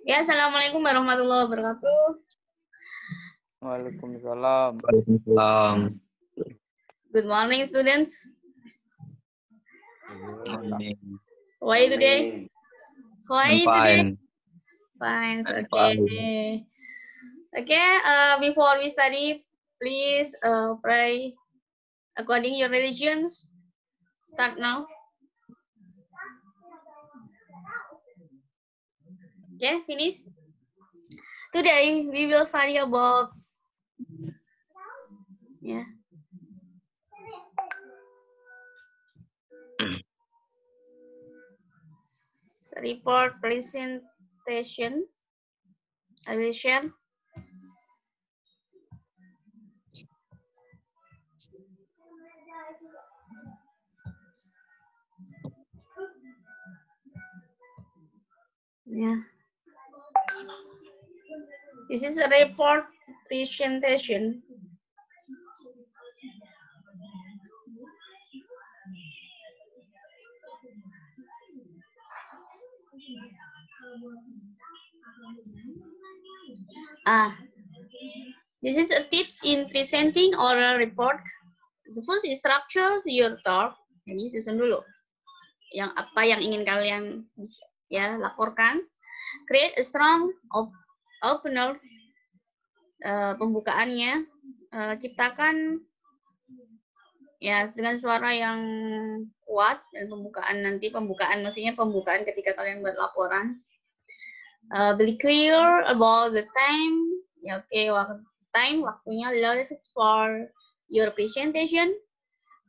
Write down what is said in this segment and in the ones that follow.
Ya, assalamualaikum warahmatullahi wabarakatuh. Waalaikumsalam. Waalaikumsalam. Good morning, students. Morning. How are you today? How are I'm you today? fine. Fine. I'm Okay. fine. Okay. Before we study, please pray according your religions. Start now. Okay, finish. Today we will study about report presentation. I will share. Yeah. This is a report presentation. This is a tips in presenting oral report. The first is structure your talk. Jadi susun dulu. Yang apa yang ingin kalian ya laporkan. Create a strong opener. Pembukaannya. Ciptakan ya dengan suara yang kuat dan pembukaan maksudnya pembukaan ketika kalian buat laporan. Be clear about the time. Ya oke, waktunya allotted for your presentation.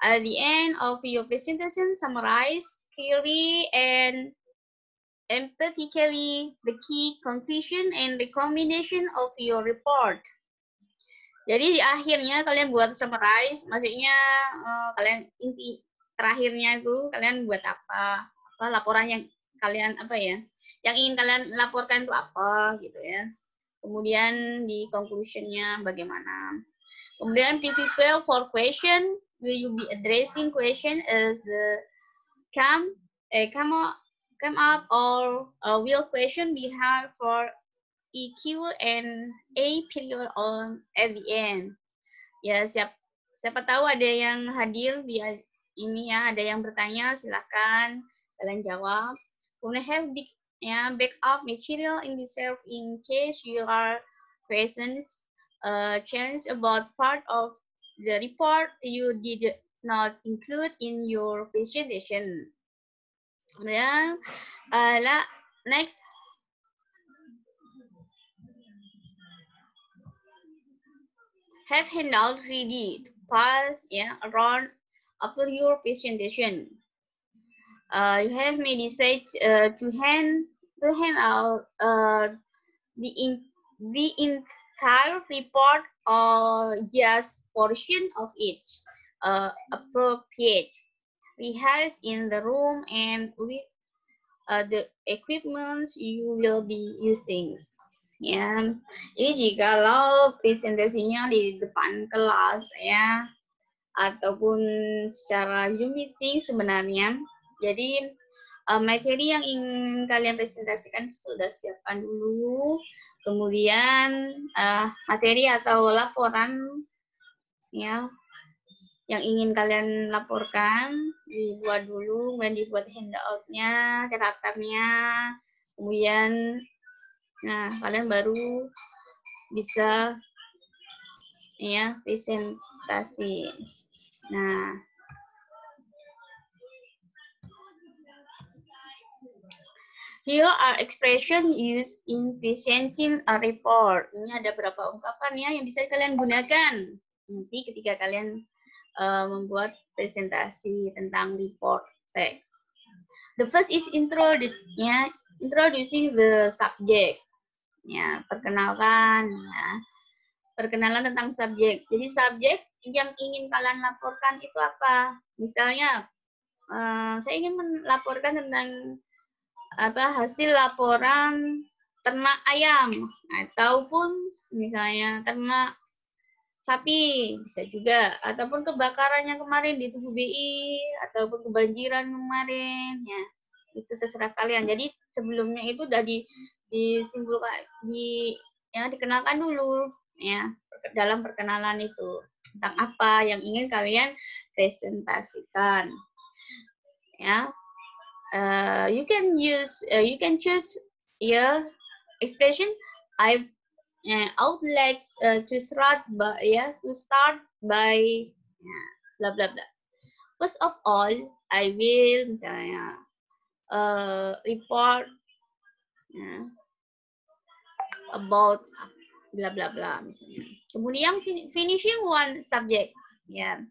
At the end of your presentation, summarize clearly and emphatically the key conclusion and recommendation of your report. Jadi di akhirnya kalian buat summarize, maksudnya kalian inti terakhirnya itu kalian buat apa laporan yang kalian yang ingin kalian laporkan itu apa gitu ya. Kemudian di conclusionnya bagaimana. Kemudian prepare for question. Will you be addressing question as the come up or will question be hard for EQ and A period on at the end. Ya siapa tahu ada yang hadir di ini ya, ada yang bertanya, silakan kalian jawab. Kemudian have backup material in reserve in case you are questions challenge about part of the report you did not include in your presentation. Kemudian next. Have handout ready to pass around after your presentation. You have may decide to hand out the entire report or just portion of it appropriate. Rehearse in the room and with the equipment you will be using. Ya, ini jikalau presentasinya di depan kelas ya, ataupun secara Zoom meeting sebenarnya. Jadi materi yang ingin kalian presentasikan sudah siapkan dulu. Kemudian materi atau laporan ya yang ingin kalian laporkan dibuat dulu, kemudian dibuat handout-nya, karakternya, kemudian kalian baru bisa ya presentasi. Nah, here are expression used in presenting a report. Ini ada beberapa ungkapan ya yang bisa kalian gunakan nanti ketika kalian membuat presentasi tentang report text. The first is introducing the subject. Ya, perkenalan tentang subjek. Jadi subjek yang ingin kalian laporkan itu apa? Misalnya, saya ingin melaporkan tentang hasil laporan ternak ayam, ataupun misalnya ternak sapi bisa juga, ataupun kebakaran yang kemarin di Tugu BI, ataupun kebanjiran kemarin, ya. itu terserah kalian. Jadi sebelumnya itu udah disimpulkan, dikenalkan dulu ya dalam perkenalan itu tentang apa yang ingin kalian presentasikan ya. You can choose your expression. I would like to start by blah blah blah. First of all, I will misalnya report about blah blah blah misalnya. Kemudian finishing one subject, ya.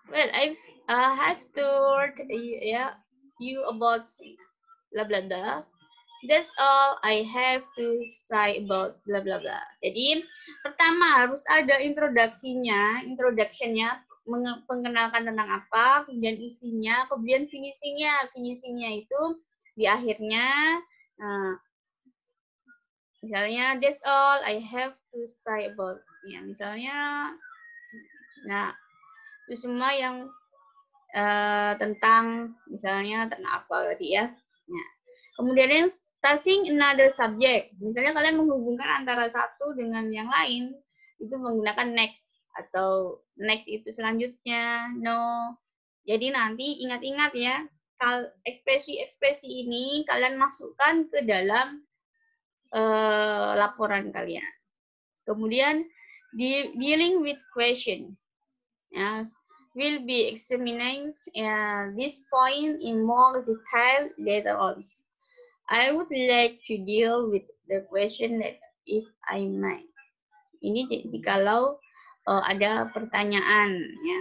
Well, I have told you about blah blah blah. That's all I have to say about blah blah blah. Jadi pertama harus ada introduksinya, introductionnya, mengenalkan tentang apa, kemudian isinya, kemudian finishingnya. Finishingnya itu di akhirnya, misalnya that's all I have to say about. Ya, misalnya, nah itu semua yang tentang misalnya tentang apa tadi ya. Nah, kemudian yang starting another subject. Misalnya kalian menghubungkan antara satu dengan yang lain, itu menggunakan next atau next itu selanjutnya, no. Jadi nanti ingat-ingat ya, ekspresi-ekspresi ini kalian masukkan ke dalam laporan kalian. Kemudian dealing with question. Ya, we'll be examining this point in more detail later on. I would like to deal with the question that if I may. Ini jikalau ada pertanyaan ya.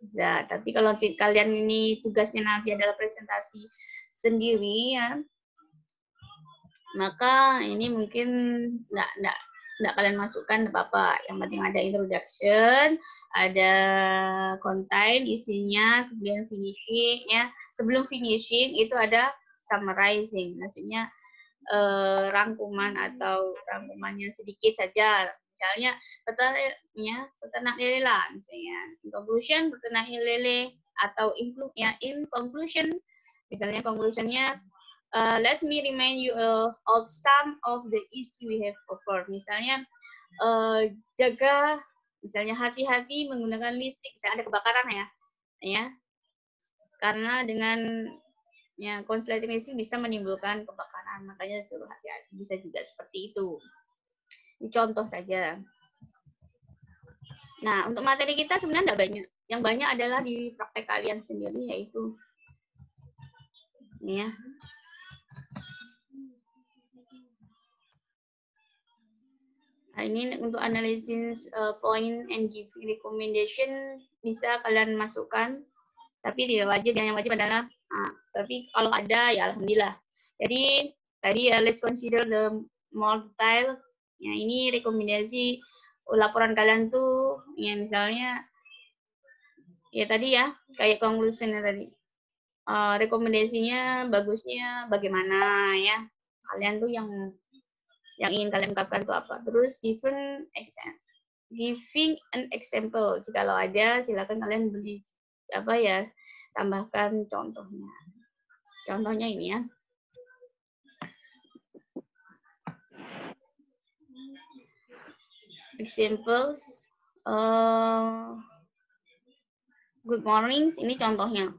Bisa, tapi kalau kalian ini tugasnya nanti adalah presentasi sendiri ya, maka ini mungkin nggak kalian masukkan apa-apa. Yang penting ada introduction, ada content isinya, kemudian finishing ya. Sebelum finishing itu ada summarizing, maksudnya rangkuman atau rangkumannya sedikit saja. Misalnya peternak lele lah misalnya. In conclusion peternak lele atau in conclusion misalnya conclusionnya let me remind you of some of the issues we have covered. Misalnya jaga misalnya hati-hati menggunakan listrik saat ada kebakaran ya. Karena dengan konsleting listrik bisa menimbulkan kebakaran, makanya suruh hati-hati. Bisa juga seperti itu. Ini contoh saja. Nah, untuk materi kita sebenarnya tidak banyak. Yang banyak adalah di praktek kalian sendiri, yaitu ini ya. Nah, ini untuk analisis point and giving recommendation bisa kalian masukkan, tapi tidak wajib. Yang wajib adalah tapi kalau ada ya alhamdulillah. Jadi tadi let's consider the more detail. Ya, ini rekomendasi laporan kalian tuh ya, misalnya ya tadi ya kayak conclusionnya tadi. Rekomendasinya bagusnya bagaimana ya. Kalian tuh yang ingin kalian ungkapkan tuh apa. Terus giving an example. Jikalau ada silakan kalian tambahkan contohnya. Contohnya ini ya. Examples. Good morning. Ini contohnya.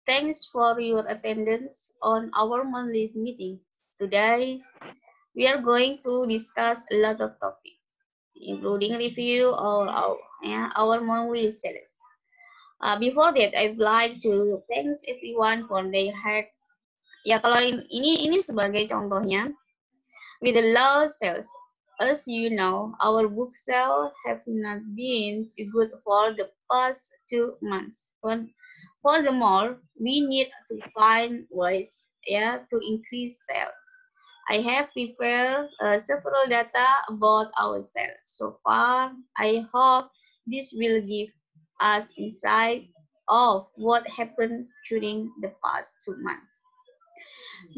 Thanks for your attendance on our monthly meeting. Today, we are going to discuss a lot of topics, including review of our monthly sales. Before that, I'd like to thank everyone for their hard. Ya, kalau ini sebagai contohnya, with the low sales, as you know, our book sales have not been good for the past 2 months. Furthermore, we need to find ways to increase sales. I have prepared several data about our sales so far. I hope this will give us insight of what happened during the past 2 months.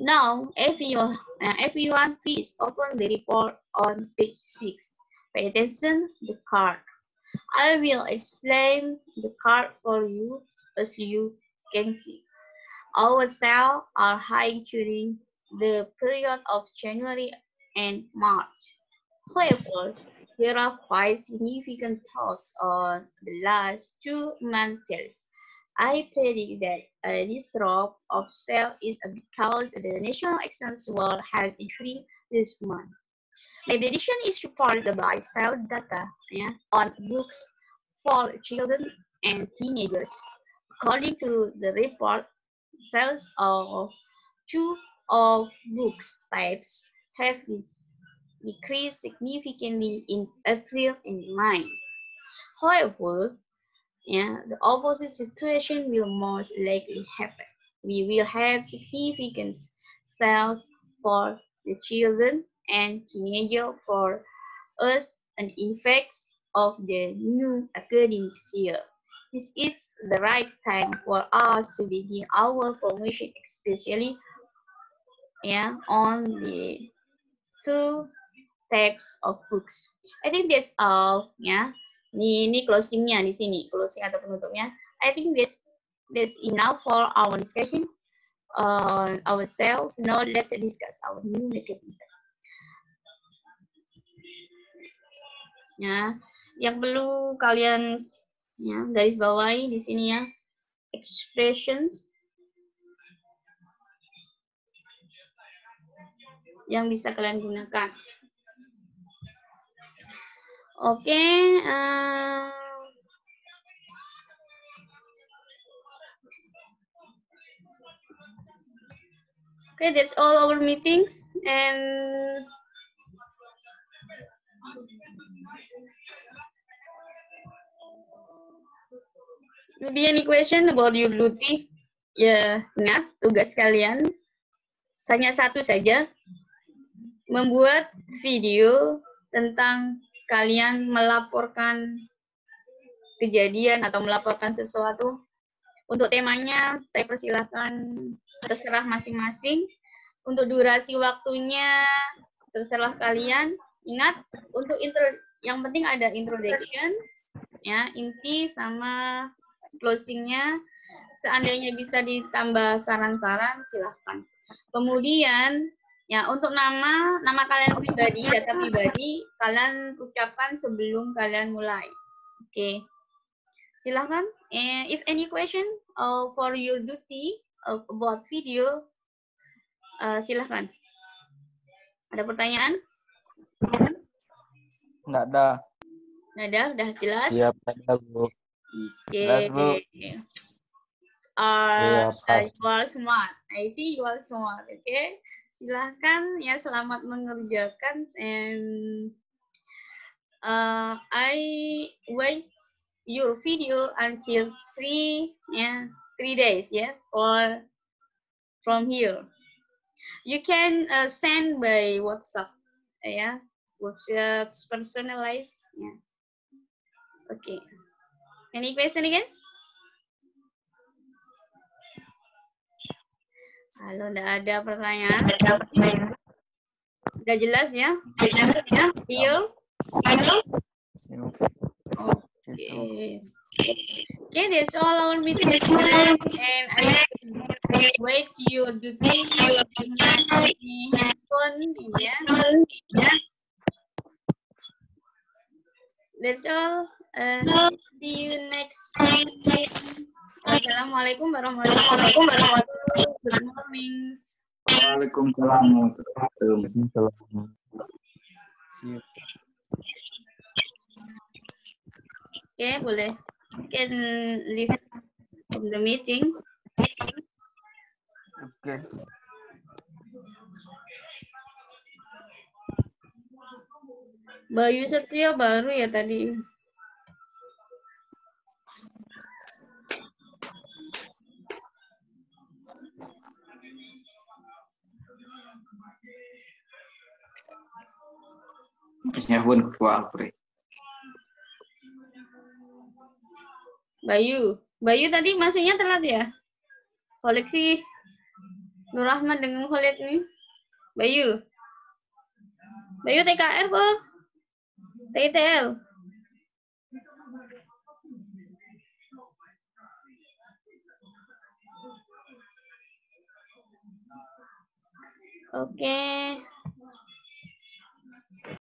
Now, everyone please open the report on page 6. Pay attention to the card. I will explain the card for you. as you can see. Our sales are high during the period of January and March. However, there are quite significant drops on the last 2 months' sales. I predict that this drop of sales is because the National Exams were held during this month. My prediction is supported by sales data on books for children and teenagers. According to the report, sales of two of books types have decreased significantly in April and May. However, the opposite situation will most likely happen. We will have significant sales for the children and teenagers for us and effects of the new academic year. This is the right time for us to begin our promotion, especially on the two types of books. I think that's all Ini closingnya di sini, closing atau penutupnya. I think that's enough for our discussion on ourselves. Now let's discuss our new mechanism. Yang perlu kalian garis bawahi di sini expressions yang bisa kalian gunakan. Oke, okay, that's all our meetings and maybe any question about your duty? Ya, ingat tugas kalian hanya satu saja, membuat video tentang kalian melaporkan kejadian atau melaporkan sesuatu. Untuk temanya, saya persilahkan terserah masing-masing. Untuk durasi waktunya, terserah kalian. Ingat, untuk yang penting ada introduction, inti sama closingnya. Seandainya bisa ditambah saran-saran, silahkan. Kemudian, untuk nama kalian pribadi, data pribadi, kalian ucapkan sebelum kalian mulai. Oke. Silahkan. If any question for your duty about video, silahkan. Ada pertanyaan? Nggak ada. Nggak ada, udah jelas? Siap, Bu. Oke. Jelas, Bu. You are smart. I think you are smart. Oke. Silahkan selamat mengerjakan and I wait your video until 3 days or from here. You can send by WhatsApp WhatsApp personalized Okay. Any question again? Kalau nggak ada pertanyaan, udah jelas ya? Clear? Okay, that's all our meeting today, and I wait your duty. That's all. See you next week. Assalamualaikum warahmatullahi wabarakatuh. Good morning. Waalaikumsalam warahmatullahi wabarakatuh. Okay, boleh. You can leave from the meeting. Okay. Bayu Setio baru ya tadi. Penyahun ketua Alpre. Bayu tadi masuknya telat ya? Koleksi Nur Rahman dengan Khalid nih. Bayu TKR kok? TTL. Oke.